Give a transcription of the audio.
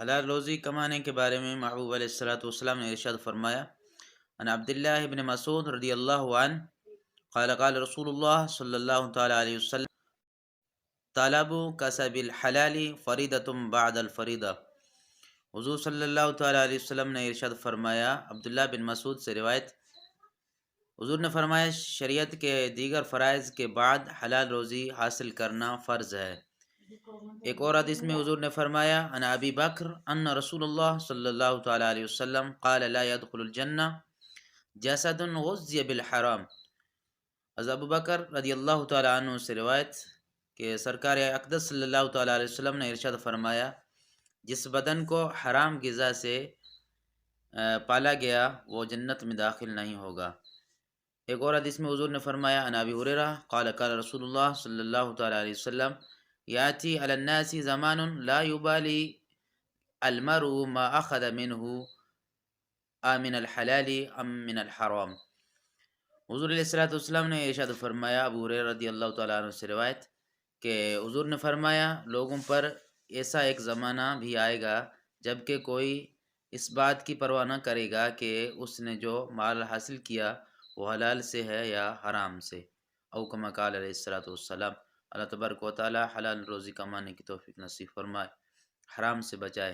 حلال روزی کمانے کے بارے میں محبوب علیہ السلام نے ارشاد فرمایا، ان عبداللہ ابن مسعود رضی اللہ عنہ قال قال رسول اللہ صلی اللہ تعالی علیہ وسلم، طلب کسب الحلال فریدۃ بعد الفریدہ۔ حضور صلی اللہ تعالی علیہ وسلم نے ارشاد فرمایا، عبداللہ بن مسعود سے روایت، حضور نے فرمایا شریعت کے دیگر فرائض کے بعد حلال روزی حاصل کرنا فرض ہے۔ ایک اور حدیث میں حضور نے فرمایا، ان ابی بکر ان رسول اللہ صلی اللہ تعالی علیہ وسلم قال لا يدخل الجنہ جسد غذی بالحرام۔ از ابو بکر رضی اللہ تعالی عنہ سے روایت کہ سرکار اقدس صلی اللہ تعالی علیہ وسلم نے ارشاد فرمایا، جس بدن کو حرام غذا سے پالا گیا وہ جنت میں داخل نہیں ہوگا۔ ایک اور حدیث میں حضور نے فرمایا، ان ابی ہریرہ قال قال رسول اللہ صلی اللہ تعالی علیہ وسلم، یاتی علی الناس زمان لا یبالی المرء ما اخذ منه من الحلال ام من الحرام۔ حضور علیہ السلام نے ارشاد فرمایا، ابو ہریرہ رضی اللہ تعالیٰ عنہ سے روایت کہ حضور نے فرمایا، لوگوں پر ایسا ایک زمانہ بھی آئے گا جب کہ کوئی اس بات کی پرواہ نہ کرے گا کہ اس نے جو مال حاصل کیا وہ حلال سے ہے یا حرام سے، او کما قال علیہ السلام۔ اللہ تبارک و تعالی حلال روزی کمانے کی توفیق نصیب فرمائے، حرام سے بچائے۔